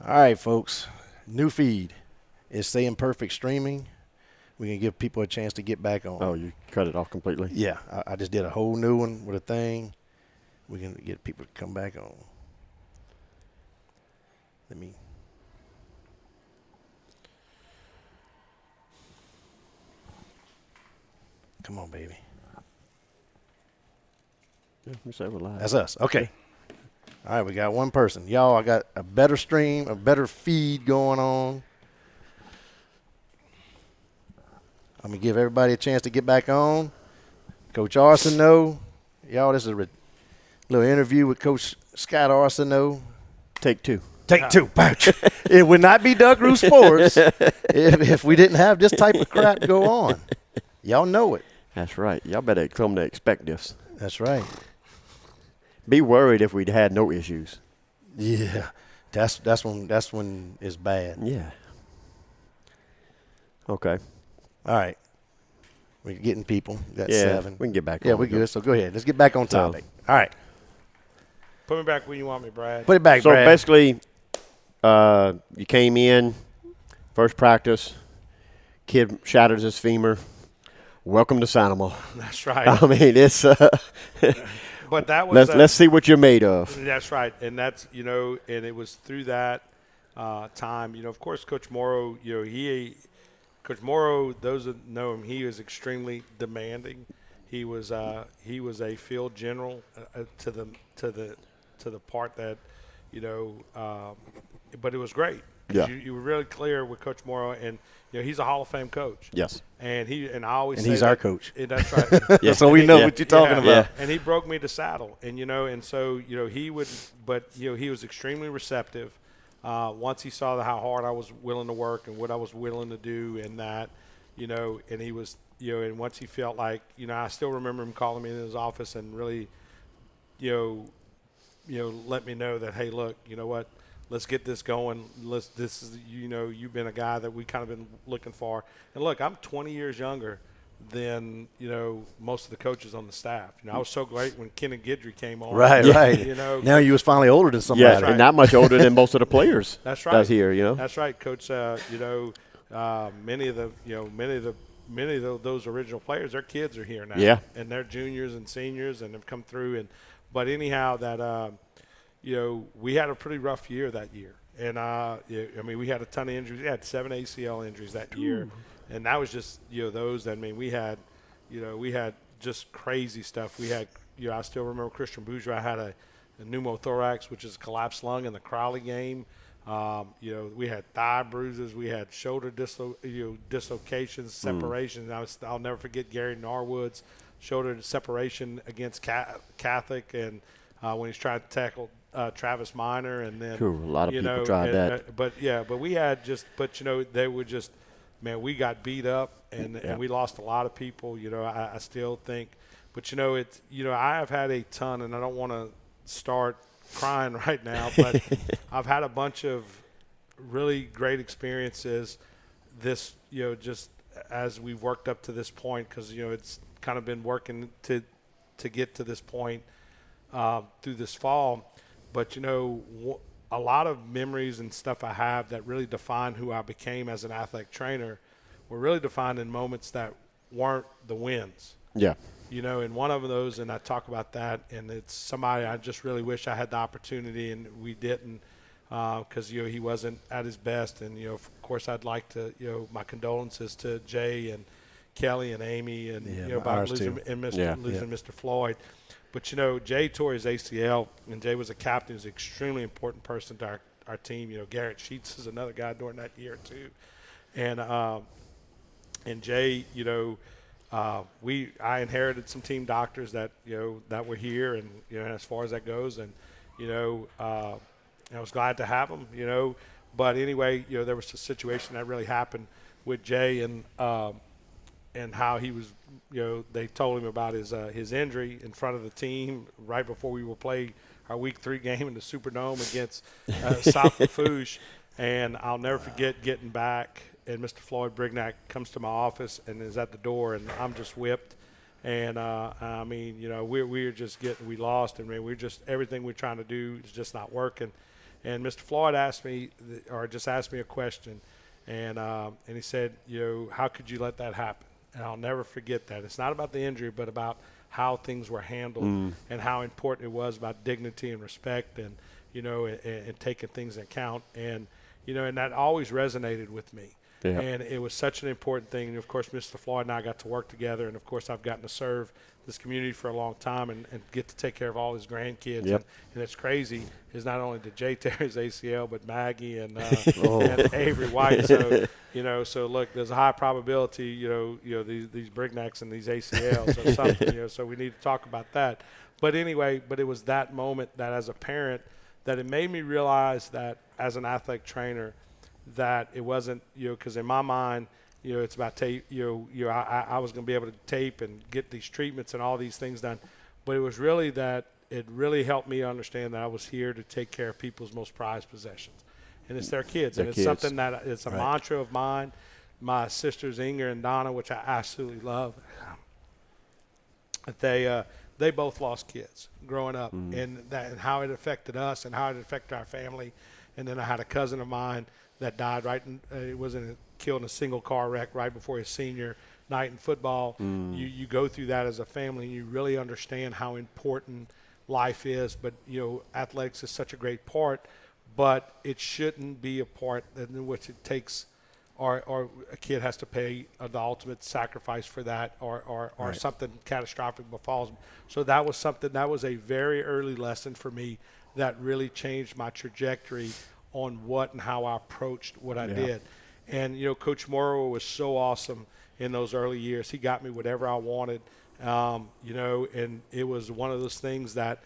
All right, folks. New feed is saying perfect streaming. We can give people a chance to get back on. Oh, you cut it off completely? Yeah, I just did a whole new one with a thing. We can get people to come back on. Let me. Come on, baby. Yeah, we say we're live. That's us. Okay. All right, we got one person. Y'all, I got a better stream, a better feed going on. I'm going to give everybody a chance to get back on. Coach Arceneaux. Y'all, this is a little interview with Coach Scott Arceneaux. Take two. Take two. It would not be Duck Roost Sports if we didn't have this type of crap go on. Y'all know it. That's right. Y'all better come to expect this. That's right. Be worried if we'd had no issues. Yeah. That's when it's bad. Yeah. Okay. All right. We're getting people. We got Yeah, 7. we can get back on. Yeah, we're good. So go ahead. Let's get back on topic. All right. Put me back where you want me, Brad. Put it back, So Brad. basically, you came in, first practice, kid shatters his femur. Welcome to Sanima. That's right. I mean, it's But that was let's see what you're made of. That's right, and that's and it was through that time. Of course, Coach Morrow. Coach Morrow. Those that know him, he was extremely demanding. He was a field general to the part that but it was great. Yeah. You were really clear with Coach Morrow, and he's a Hall of Fame coach. Yes. And I always And say he's that, our coach. That's right. Yeah. So we know Yeah. what you're talking about. Yeah. And he broke me to saddle, and and so he would, but he was extremely receptive. Once he saw how hard I was willing to work and what I was willing to do, and that, and he was, and once he felt like, I still remember him calling me in his office and really, let me know that, hey, look, you know what, let's get this going. This is, you've been a guy that we kind of been looking for. And look, I'm 20 years younger than, most of the coaches on the staff. I was so great when Ken and Guidry came on. Right, right. Now you was finally older than somebody. Yeah, and not much older than most of the players. That's right. That's here, That's right, Coach. Many of those original players, their kids are here now. Yeah. And they're juniors and seniors and have come through. But anyhow, that we had a pretty rough year that year. And, we had a ton of injuries. We had 7 ACL injuries that year. And that was just, those that, we had just crazy stuff. We had, I still remember Christian Bourgeois had a pneumothorax, which is a collapsed lung in the Crowley game. We had thigh bruises. We had shoulder dislocations, separations. I'll never forget Gary Norwood's shoulder separation against Catholic, and when he's trying to tackle Travis Minor, and then a lot of people tried that. But we had they were just, man, we got beat up, and we lost a lot of people. I still think, but I have had a ton, and I don't want to start crying right now, but I've had a bunch of really great experiences this, just as we've worked up to this point, because, it's kind of been working to get to this point through this fall. But, a lot of memories and stuff I have that really define who I became as an athletic trainer were really defined in moments that weren't the wins. Yeah. And one of those, and I talk about that, and it's somebody I just really wish I had the opportunity, and we didn't, because, he wasn't at his best. And, of course, I'd like to, my condolences to Jay and Kelly and Amy, and, about losing Mr. Floyd. But, Jay tore his ACL, and Jay was a captain. He was an extremely important person to our team. Garrett Sheets is another guy during that year, too. And Jay, I inherited some team doctors that that were here, and as far as that goes, and I was glad to have them, But anyway, there was a situation that really happened with Jay, and how he was, they told him about his injury in front of the team right before we will play our Week 3 game in the Superdome against South Lafourche, and I'll never forget getting back. And Mr. Floyd Brignac comes to my office and is at the door, and I'm just whipped. And, we're just we lost. And we're just, everything we're trying to do is just not working. And Mr. Floyd asked me a question, and he said, how could you let that happen? And I'll never forget that. It's not about the injury, but about how things were handled and how important it was about dignity and respect and, and taking things into account. And, and that always resonated with me. Yeah. And it was such an important thing. And, of course, Mr. Floyd and I got to work together. And, of course, I've gotten to serve this community for a long time and get to take care of all his grandkids. Yep. And it's crazy is not only did Jay tear his ACL, but Maggie and Avery White. So, so look, there's a high probability, these breaknecks and these ACLs or something, so we need to talk about that. But anyway, it was that moment that as a parent that it made me realize that as an athletic trainer that it wasn't, because in my mind, it's about tape. I was going to be able to tape and get these treatments and all these things done, but it was really that it really helped me understand that I was here to take care of people's most prized possessions, and it's their kids. And it's something that it's a mantra of mine. My sisters Inger and Donna, which I absolutely love, they both lost kids growing up, and how it affected us and how it affected our family. And then I had a cousin of mine that died killed in a single car wreck right before his senior night in football. You go through that as a family, and you really understand how important life is. But athletics is such a great part, but it shouldn't be a part in which it takes, or a kid has to pay the ultimate sacrifice for that, or Right. something catastrophic befalls them. So that was a very early lesson for me that really changed my trajectory on what and how I approached what I did. And, Coach Morrow was so awesome in those early years. He got me whatever I wanted, and it was one of those things that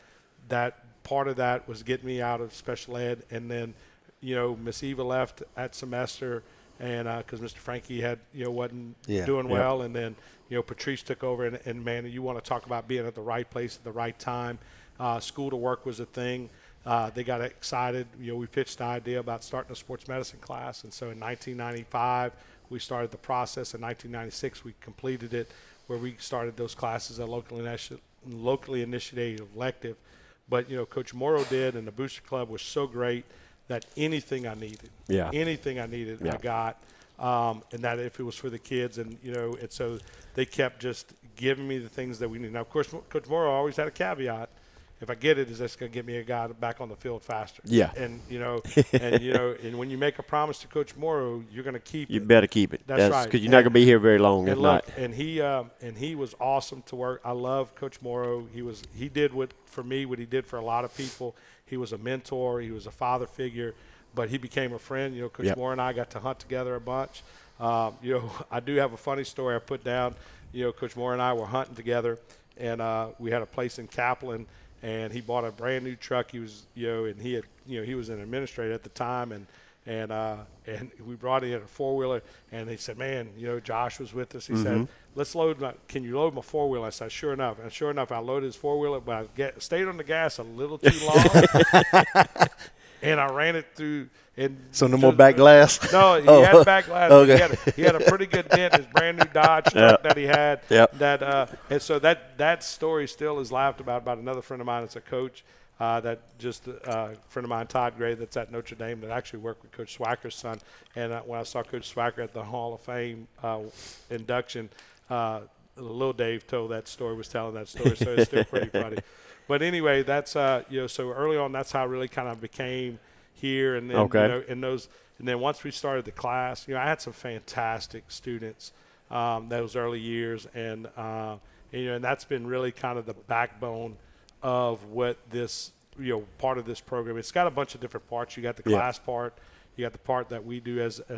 part of that was getting me out of special ed. And then, Miss Eva left at semester, and because Mr. Frankie wasn't doing well. And then, Patrice took over, and man, you want to talk about being at the right place at the right time. School to work was a thing. They got excited. We pitched the idea about starting a sports medicine class. And so in 1995, we started the process. In 1996, we completed it, where we started those classes at locally initiated elective. But, Coach Morrow did, and the Booster Club was so great that anything I needed, I got. And that if it was for the kids, and so they kept just giving me the things that we need. Now, of course, Coach Morrow always had a caveat. If I get it, is that's going to get me a guy back on the field faster. Yeah. And and when you make a promise to Coach Morrow, you're going to keep it. You better keep it. That's right. Because you're not going to be here very long. And look, and he was awesome to work. I love Coach Morrow. He did what he did for a lot of people. He was a mentor. He was a father figure, but he became a friend. Coach Morrow and I got to hunt together a bunch. I do have a funny story I put down. Coach Morrow and I were hunting together, and we had a place in Kaplan. And he bought a brand new truck. He was, and he had, he was an administrator at the time, and we brought in a 4-wheeler. And he said, "Man, Josh was with us." He said, "Let's can you load my 4-wheeler?" I said, "Sure enough." And sure enough, I loaded his 4-wheeler, but I stayed on the gas a little too long, and I ran it through. So no more back glass? No, he had back glass. Okay. He had a pretty good dent in his brand new Dodge truck that he had. Yep. And so that story still is laughed about another friend of mine that's a coach, that just a friend of mine, Todd Gray, that's at Notre Dame, that actually worked with Coach Swacker's son. And when I saw Coach Swacker at the Hall of Fame induction, Lil Dave told that story, was telling that story, so it's still pretty funny. But anyway, that's so early on, that's how I really kind of became here. And then and then once we started the class, I had some fantastic students those early years, and and that's been really kind of the backbone of what this part of this program. It's got a bunch of different parts. You got the class part, you got the part that we do as